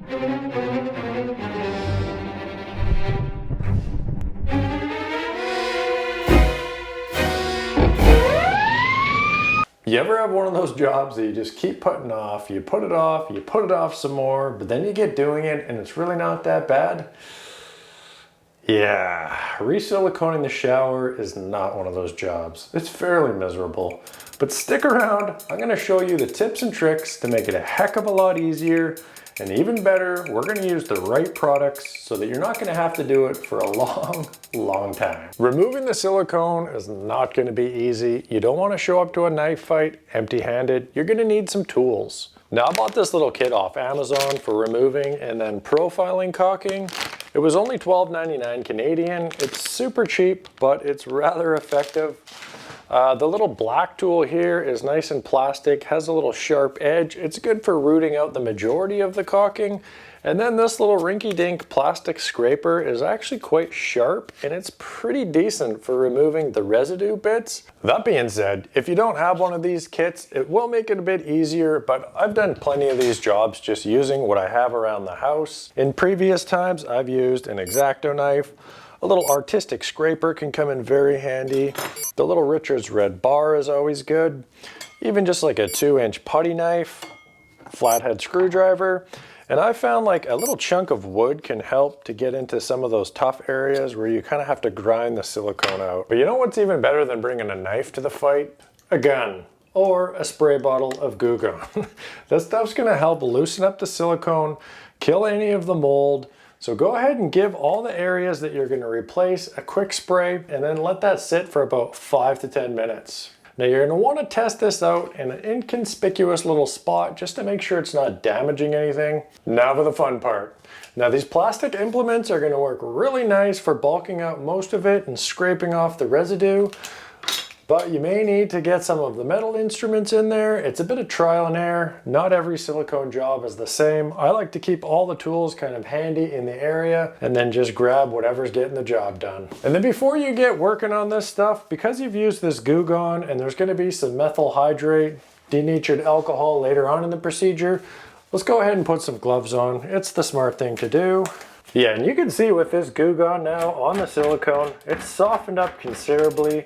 You ever have one of those jobs that you just keep putting off, you put it off, you put it off some more, but then you get doing it and it's really not that bad? Yeah, re-siliconing the shower is not one of those jobs. It's fairly miserable, but stick around. I'm gonna show you the tips and tricks to make it a heck of a lot easier, and even better, we're gonna use the right products so that you're not gonna have to do it for a long time. Removing the silicone is not gonna be easy. You don't wanna show up to a knife fight empty-handed. You're gonna need some tools. Now, I bought this little kit off Amazon for removing and then profiling caulking. It was only $12.99 Canadian. It's super cheap, but it's rather effective. The little black tool here is nice and plastic, has a little sharp edge. It's good for rooting out the majority of the caulking. And then this little rinky-dink plastic scraper is actually quite sharp, and it's pretty decent for removing the residue bits. That being said, if you don't have one of these kits, it will make it a bit easier, but I've done plenty of these jobs just using what I have around the house. In previous times, I've used an X-Acto knife. A little artistic scraper can come in very handy. The little Richards red bar is always good. Even just like a 2-inch putty knife, flathead screwdriver. And I found like a little chunk of wood can help to get into some of those tough areas where you kind of have to grind the silicone out. But you know what's even better than bringing a knife to the fight? A gun. Or a spray bottle of Goo Gone. That stuff's gonna help loosen up the silicone, kill any of the mold. So go ahead and give all the areas that you're gonna replace a quick spray and then let that sit for about 5 to 10 minutes. Now you're gonna wanna test this out in an inconspicuous little spot just to make sure it's not damaging anything. Now for the fun part. Now these plastic implements are gonna work really nice for bulking out most of it and scraping off the residue. But you may need to get some of the metal instruments in there. It's a bit of trial and error. Not every silicone job is the same. I like to keep all the tools kind of handy in the area and then just grab whatever's getting the job done. And then before you get working on this stuff, because you've used this Goo Gone and there's gonna be some methyl hydrate, denatured alcohol later on in the procedure, let's go ahead and put some gloves on. It's the smart thing to do. Yeah, and you can see with this Goo Gone now on the silicone, it's softened up considerably.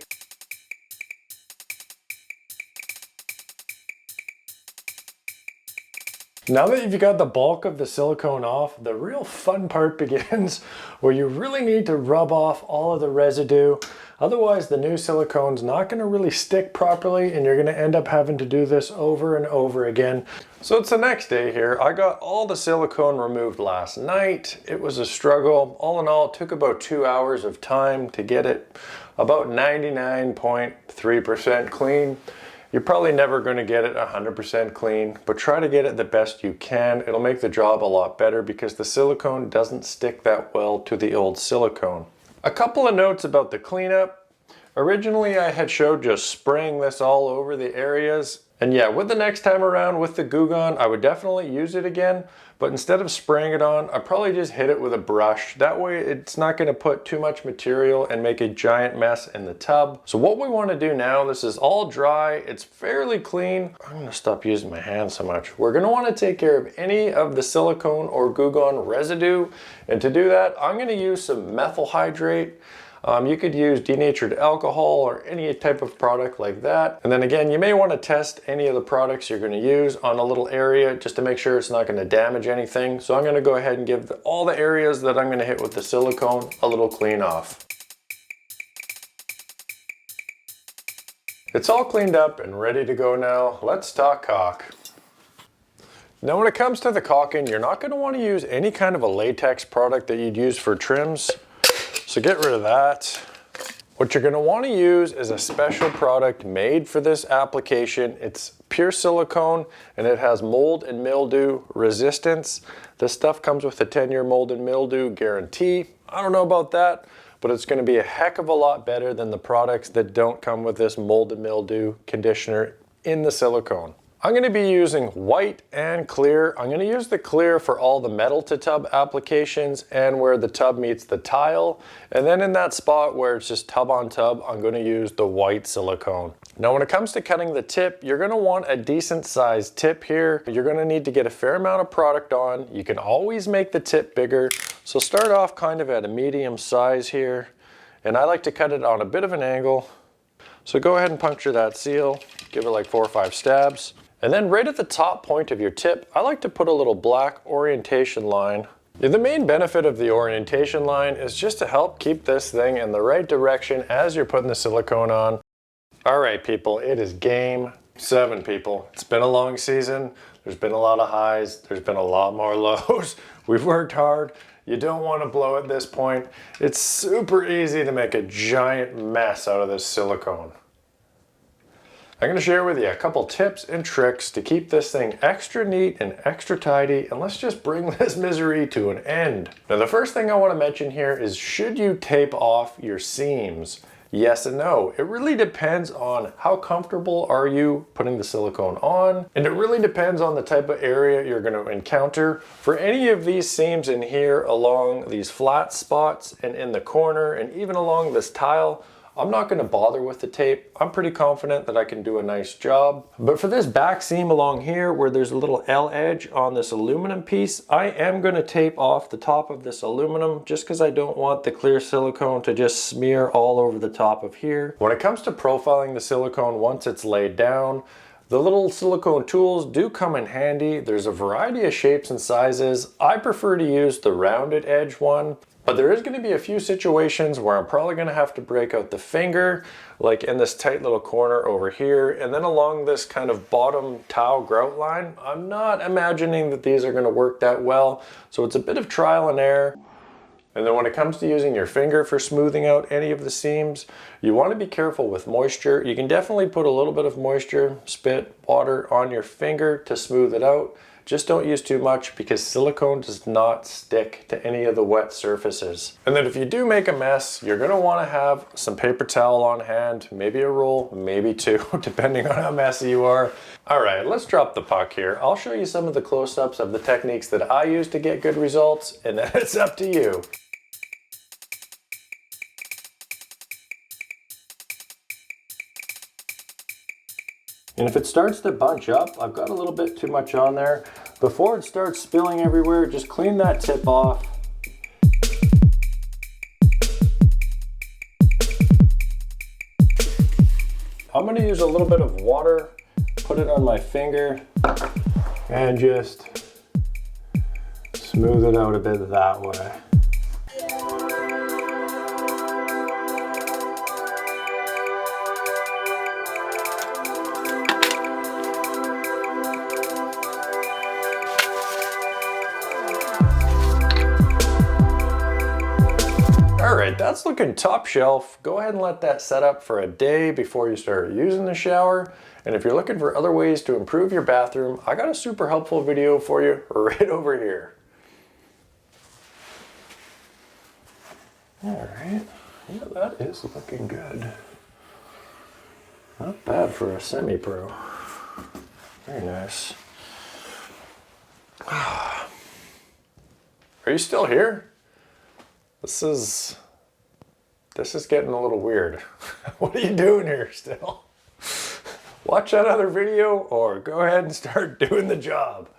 Now that you've got the bulk of the silicone off, the real fun part begins where you really need to rub off all of the residue. Otherwise, the new silicone's not gonna really stick properly and you're gonna end up having to do this over and over again. So it's the next day here. I got all the silicone removed last night. It was a struggle. All in all, it took about 2 hours of time to get it about 99.3% clean. You're probably never going to get it 100% clean, but try to get it the best you can. It'll make the job a lot better because the silicone doesn't stick that well to the old silicone. A couple of notes about the cleanup. Originally, I had showed just spraying this all over the areas. And yeah, with the next time around with the Goo Gone, I would definitely use it again. But instead of spraying it on, I probably just hit it with a brush. That way it's not gonna put too much material and make a giant mess in the tub. So what we wanna do now, this is all dry, it's fairly clean. I'm gonna stop using my hands so much. We're gonna wanna take care of any of the silicone or Goo Gone residue. And to do that, I'm gonna use some methyl hydrate. You could use denatured alcohol or any type of product like that. And then again, you may want to test any of the products you're going to use on a little area just to make sure it's not going to damage anything. So I'm going to go ahead and give all the areas that I'm going to hit with the silicone a little clean off. It's all cleaned up and ready to go now. Let's talk caulk. Now when it comes to the caulking, you're not going to want to use any kind of a latex product that you'd use for trims. So get rid of that. What you're gonna wanna use is a special product made for this application. It's pure silicone and it has mold and mildew resistance. This stuff comes with a 10-year mold and mildew guarantee. I don't know about that, but it's gonna be a heck of a lot better than the products that don't come with this mold and mildew conditioner in the silicone. I'm going to be using white and clear. I'm going to use the clear for all the metal to tub applications and where the tub meets the tile. And then in that spot where it's just tub on tub, I'm going to use the white silicone. Now when it comes to cutting the tip, you're going to want a decent sized tip here. You're going to need to get a fair amount of product on. You can always make the tip bigger. So start off kind of at a medium size here. And I like to cut it on a bit of an angle. So go ahead and puncture that seal. Give it like 4 or 5 stabs. And then right at the top point of your tip, I like to put a little black orientation line. The main benefit of the orientation line is just to help keep this thing in the right direction as you're putting the silicone on. All right, people, it is game 7, people. It's been a long season. There's been a lot of highs. There's been a lot more lows. We've worked hard. You don't want to blow at this point. It's super easy to make a giant mess out of this silicone. I'm going to share with you a couple tips and tricks to keep this thing extra neat and extra tidy, and let's just bring this misery to an end. Now the first thing I want to mention here is, should you tape off your seams? Yes and no. It really depends on how comfortable are you putting the silicone on, and it really depends on the type of area you're going to encounter. For any of these seams in here along these flat spots and in the corner and even along this tile, I'm not going to bother with the tape. I'm pretty confident that I can do a nice job. But for this back seam along here where there's a little L edge on this aluminum piece, I am going to tape off the top of this aluminum just because I don't want the clear silicone to just smear all over the top of here. When it comes to profiling the silicone once it's laid down, the little silicone tools do come in handy. There's a variety of shapes and sizes. I prefer to use the rounded edge one. But there is going to be a few situations where I'm probably going to have to break out the finger, like in this tight little corner over here, and then along this kind of bottom towel grout line. I'm not imagining that these are going to work that well, so it's a bit of trial and error. And then when it comes to using your finger for smoothing out any of the seams, you want to be careful with moisture. You can definitely put a little bit of moisture, spit, water on your finger to smooth it out. Just don't use too much because silicone does not stick to any of the wet surfaces. And then if you do make a mess, you're going to want to have some paper towel on hand, maybe a roll, maybe 2, depending on how messy you are. All right, let's drop the puck here. I'll show you some of the close-ups of the techniques that I use to get good results, and then it's up to you. And if it starts to bunch up, I've got a little bit too much on there. Before it starts spilling everywhere, just clean that tip off. I'm going to use a little bit of water, put it on my finger, and just smooth it out a bit that way. Alright, that's looking top shelf. Go ahead and let that set up for a day before you start using the shower. And if you're looking for other ways to improve your bathroom, I got a super helpful video for you right over here. Alright, yeah, that is looking good. Not bad for a semi-pro. Very nice. Are you still here? This is getting a little weird. What are you doing here still? Watch that other video or go ahead and start doing the job.